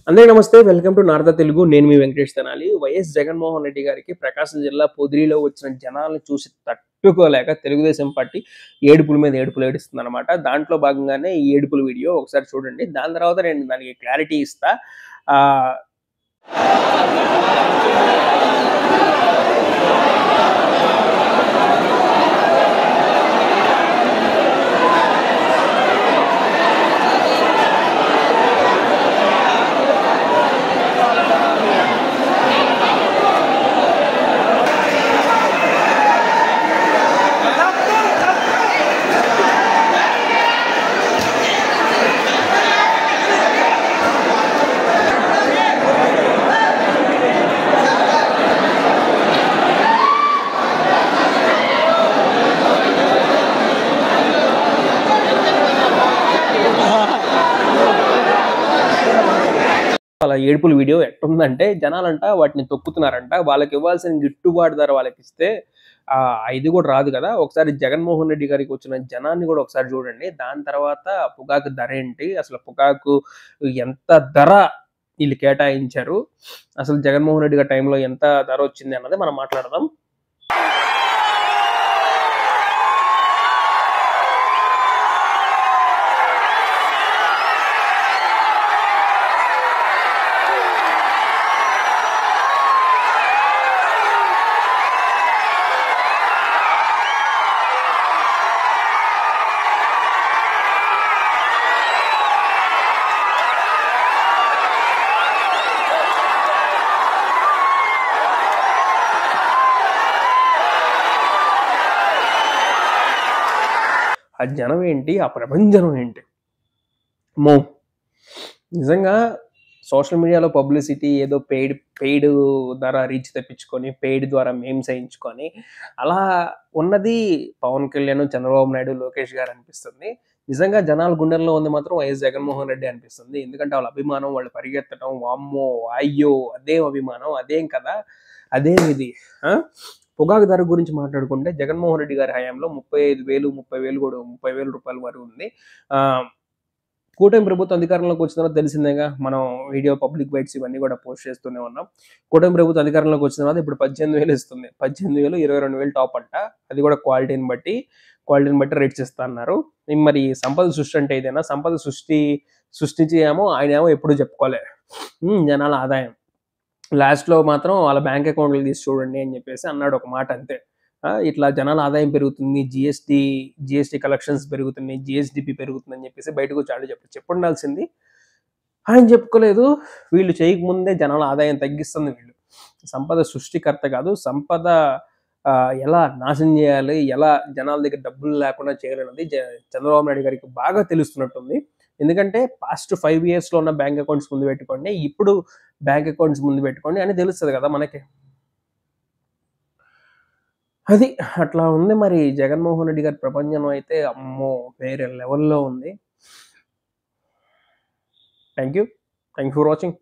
అందరికీ నమస్తే. Welcome to Narada Telugu. నేను మీ వెంకటేష్ తెనాలి. వైఎస్ జగన్మోహన్ రెడ్డి గారికి ప్రకాశం జిల్లా పొదిలిలో వచ్చిన జనాల్ని చూసి తట్టుకోలేక తెలుగుదేశం పార్టీ ఏడుపుల మీద ఏడుపులు ఏడుస్తుందన్నమాట. దాంట్లో భాగంగానే ఈ ఏడుపుల వీడియో ఒకసారి చూడండి. దాని తర్వాత నేను దానికి క్లారిటీ ఇస్తా. ఆహ్, అలా ఏడుపుల వీడియో ఎట్టుందంటే జనాలంట వాటిని తొక్కుతున్నారంట. వాళ్ళకివ్వాల్సిన గిట్టుబాటు ధర వాళ్ళకిస్తే ఇది కూడా రాదు కదా! ఒకసారి జగన్మోహన్ రెడ్డి గారికి వచ్చిన జనాన్ని కూడా ఒకసారి చూడండి. దాని తర్వాత పొగాకు ధరేంటి? అసలు పొగాకు ఎంత ధర ఈళ్ళు కేటాయించారు? అసలు జగన్మోహన్ రెడ్డి గారి టైంలో ఎంత ధరొచ్చింది అన్నది మనం మాట్లాడదాం. ఆ జనం ఏంటి? ఆ ప్రభంజనం ఏంటి? అమ్మో! నిజంగా సోషల్ మీడియాలో పబ్లిసిటీ ఏదో పెయిడ్ ద్వారా రీచ్ తెప్పించుకొని, పెయిడ్ ద్వారా మీమ్స్ ఏయించుకొని, అలా ఉన్నది పవన్ కళ్యాణ్, చంద్రబాబు నాయుడు, లోకేష్ గారు అనిపిస్తుంది. నిజంగా జనాల గుండెల్లో ఉంది మాత్రం వైఎస్ జగన్మోహన్ రెడ్డి అనిపిస్తుంది. ఎందుకంటే వాళ్ళ అభిమానం, వాళ్ళు పరిగెత్తడం, వామ్మో! అయ్యో! అదేం అభిమానం, అదేం కథ, అదేం ఇది. ఆ! పొగాకు ధర గురించి మాట్లాడుకుంటే జగన్మోహన్ రెడ్డి గారి హయాంలో 35,000, 30,000 కూడా రూ. 30,000 వరకు ఉంది. ఆహ్, కూటమి ప్రభుత్వం అధికారంలోకి వచ్చిన తర్వాత తెలిసిందేగా. మనం వీడియో పబ్లిక్ బైట్స్ ఇవన్నీ కూడా పోస్ట్ చేస్తూనే ఉన్నాం. కూటమి ప్రభుత్వం అధికారంలోకి వచ్చిన తర్వాత ఇప్పుడు 18,000 ఇస్తుంది. 18,000, 22,000 టాప్ అంట. అది కూడా క్వాలిటీని బట్టి రేట్స్ ఇస్తా అన్నారు. మరి సంపద సృష్టి అంటే ఇదేనా? సంపద సృష్టించి ఆయనేమో ఎప్పుడు చెప్పుకోలే. జనాల ఆదాయం. లాస్ట్‌లో మాత్రం వాళ్ళ బ్యాంక్ అకౌంట్‌లు తీసి చూడండి అని చెప్పేసి అన్నాడు ఒక మాట అంతే. ఇట్లా జనాల ఆదాయం పెరుగుతుంది. జీఎస్టీ కలెక్షన్స్ పెరుగుతున్నాయి. జీఎస్‌డీపీ పెరుగుతుందని చెప్పేసి బయటకొచ్చి ఆడే చెప్పుండాల్సింది. ఆయన చెప్పుకోలేదు. వీళ్ళు చేయకముందే జనాల ఆదాయం తగ్గిస్తుంది వీళ్ళు. సంపద సృష్టికర్త కాదు. సంపద ఎలా నాశనం చేయాలి, ఎలా జనాల దగ్గర డబ్బులు లేకుండా చేయాలన్నది చంద్రబాబు నాయుడు గారికి బాగా తెలుస్తున్నట్టుంది. ఎందుకంటే పాస్ట్ 5 ఇయర్స్‌లో ఉన్న బ్యాంక్ అకౌంట్స్ ముందు పెట్టుకోండి. ఇప్పుడు బ్యాంక్ అకౌంట్స్ ముందు పెట్టుకోండి అని తెలుస్తది కదా మనకి. అది అట్లా ఉంది మరి జగన్మోహన్ రెడ్డి గారి ప్రపంచం అయితే అమ్మో! వేరే లెవెల్‌లో ఉంది. Thank you. Thank you for watching.